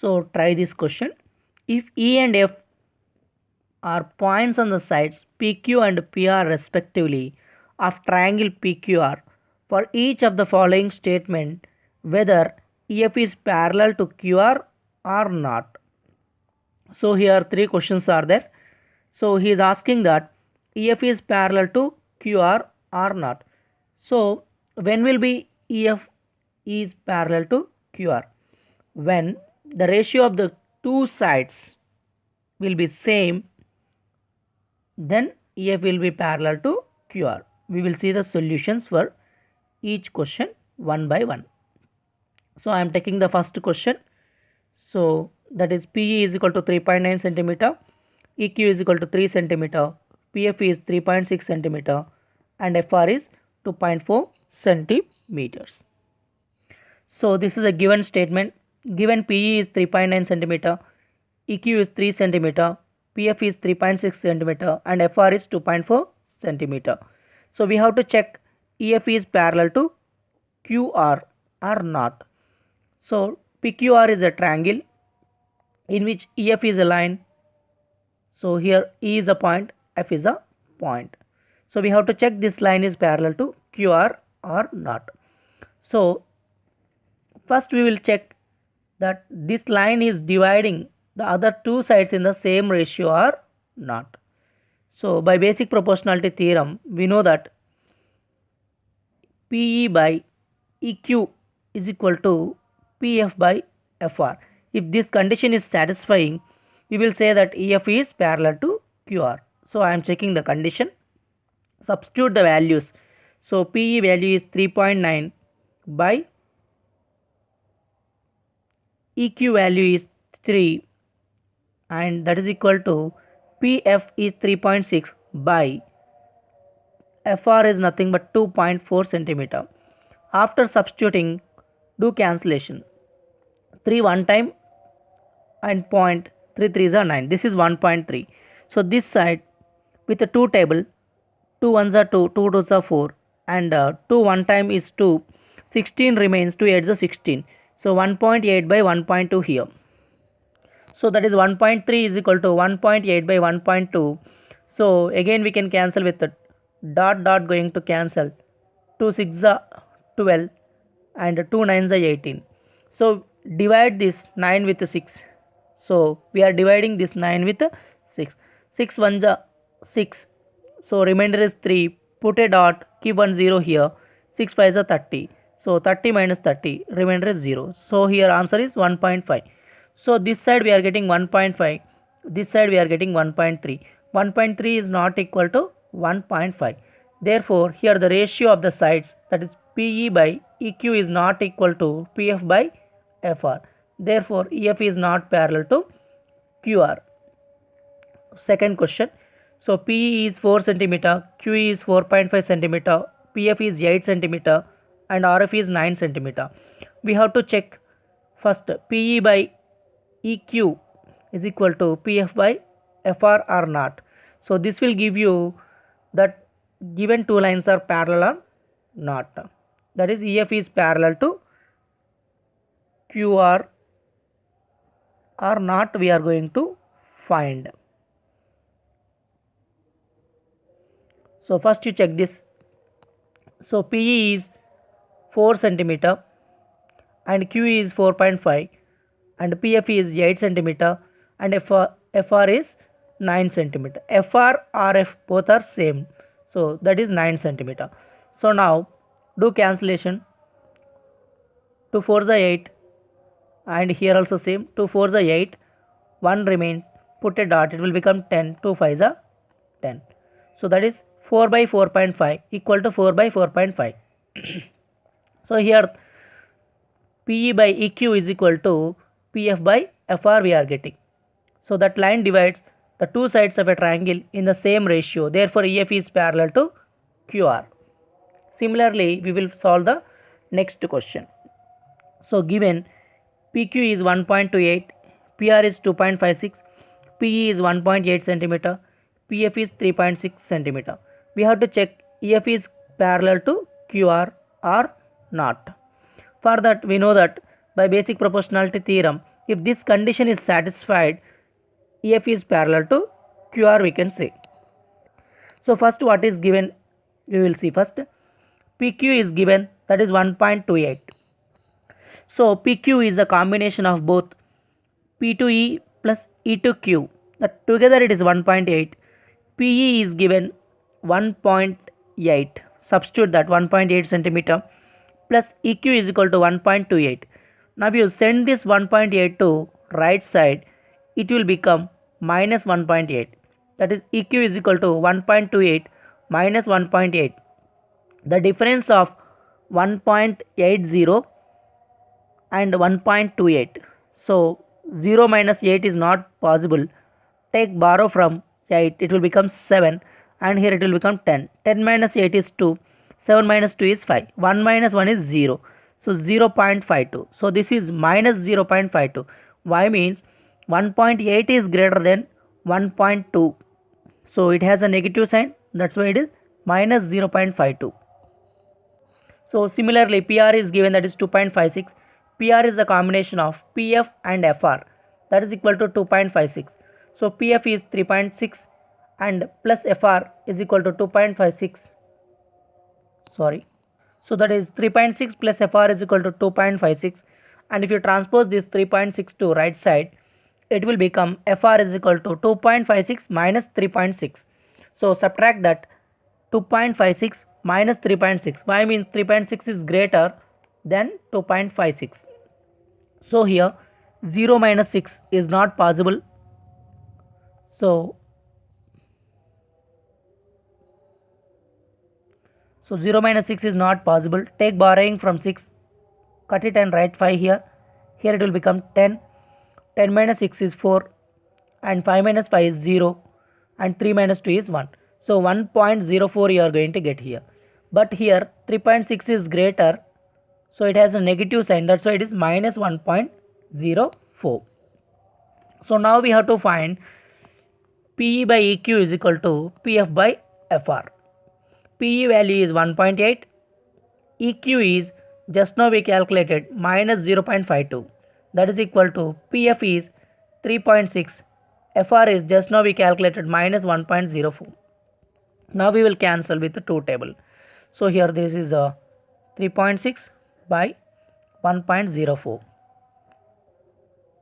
So try this question. If E and F are points on the sides PQ and PR respectively of triangle PQR, for each of the following statement whether EF is parallel to QR or not. So here three questions are there. So he is asking that EF is parallel to QR or not. So when will be EF is parallel to QR? When the ratio of the two sides will be same, then EF will be parallel to QR. We will see the solutions for each question one by one. So I am taking the first question. So that is PE is equal to 3.9 centimeter, EQ is equal to 3 centimeter, PF is 3.6 centimeter, and FR is 2.4 centimeters. So this is a given statement. Given PE is 3.9 centimeter, EQ is 3 centimeter, PF is 3.6 centimeter, and FR is 2.4 centimeter. So we have to check EF is parallel to QR or not. So PQR is a triangle in which EF is a line. So here E is a point, F is a point. So we have to check this line is parallel to QR or not. So first we will check that this line is dividing the other two sides in the same ratio or not. So by basic proportionality theorem we know that PE by EQ is equal to PF by FR. If this condition is satisfying, we will say that EF is parallel to QR. So I am checking the condition. Substitute the values. So PE value is 3.9 by EQ value is 3, and that is equal to PF is 3.6 by FR is nothing but 2.4 centimeter. After substituting, do cancellation. 3 one time and 0.33 are 9. This is 1.3. So this side with the 2 table, 2 ones are 2, 2 twos are 4, and 2 one time is 2. 16 remains, 2 8s are 16. So 1.8 by 1.2 here. So that is 1.3 is equal to 1.8 by 1.2. So again we can cancel with the dot going to cancel. 2 6s are 12 and 2 9s are 18. So divide this 9 with 6. So we are dividing this 9 with 6. 6 ones are 6. So remainder is 3. Put a dot, keep 1 0 here. 6 5s are 30. So 30 minus 30, remainder is 0. So here answer is 1.5. So this side we are getting 1.5. This side we are getting 1.3. 1.3 is not equal to 1.5. Therefore here the ratio of the sides, that is PE by EQ, is not equal to PF by FR. Therefore EF is not parallel to QR. Second question. So PE is 4 centimeter, QE is 4.5 centimeter, PF is 8 centimeter, and RF is 9 centimeter. We have to check first PE by EQ is equal to PF by FR or not. So this will give you that given two lines are parallel or not. That is EF is parallel to QR or not, we are going to find. So first you check this. So PE is 4 centimeter and QE is 4.5 and PF is 8 centimeter and FR is 9 centimeter. FR, RF both are same. So that is 9 centimeter. So now do cancellation. 2 4s are 8 and here also same. 2 4s are 8. 1 remains. Put a dot, it will become 10. 2 5s are 10. So that is 4 by 4.5 equal to 4 by 4.5. So here PE by EQ is equal to PF by FR we are getting. So that line divides the two sides of a triangle in the same ratio. Therefore EF is parallel to QR. Similarly we will solve the next question. So given PQ is 1.28, PR is 2.56, PE is 1.8 centimeter, PF is 3.6 centimeter. We have to check EF is parallel to QR or not. For that we know that by basic proportionality theorem If this condition is satisfied, EF is parallel to QR, we can say. So first what is given, we will see first. PQ is given, that is 1.28. So PQ is a combination of both P to E plus E to Q. That together it is 1.8. PE is given 1.8. Substitute that 1.8 centimeter plus EQ is equal to 1.28. Now if you send this 1.8 to right side, it will become minus 1.8. That is EQ is equal to 1.28 minus 1.8. The difference of 1.80 and 1.28. So 0 minus 8 is not possible. Take borrow from 8, it will become 7, and here it will become 10. 10 minus 8 is 2, 7 minus 2 is 5, 1 minus 1 is 0. So 0.52. So this is minus 0.52. Why means 1.8 is greater than 1.2. So it has a negative sign, that's why it is minus 0.52. So similarly PR is given, that is 2.56. PR is a combination of PF and FR, that is equal to 2.56. So PF is 3.6 and plus FR is equal to 2.56. Sorry. So that is 3.6 plus FR is equal to 2.56, and if you transpose this 3.6 to right side, it will become FR is equal to 2.56 minus 3.6. So subtract that 2.56 minus 3.6. Why means 3.6 is greater than 2.56. So here 0 minus 6 is not possible. So 0 minus 6 is not possible. Take borrowing from 6, cut it and write 5 here. Here it will become 10. 10 minus 6 is 4, and 5 minus 5 is 0, and 3 minus 2 is 1. So 1.04 you are going to get here. But here 3.6 is greater, so it has a negative sign, that's why it is minus 1.04. So now we have to find PE by EQ is equal to PF by FR. PE value is 1.8, EQ is just now we calculated minus 0.52, that is equal to PF is 3.6, FR is just now we calculated minus 1.04. Now we will cancel with the 2 table. So here this is a 3.6 by 1.04.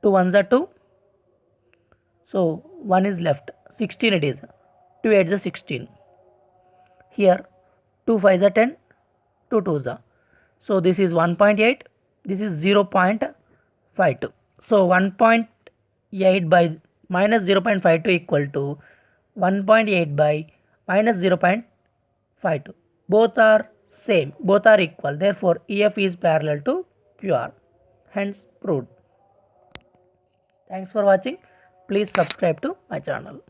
2 ones are 2. So 1 is left. 16 it is. 2 8s are 16. Here 2 5s are 10. 2 2s are. So this is 1.8. This is 0.52. So 1.8 by minus 0.52 equal to 1.8 by minus 0.52. Both are same, both are equal. Therefore EF is parallel to QR. Hence proved. Thanks for watching. Please subscribe to my channel.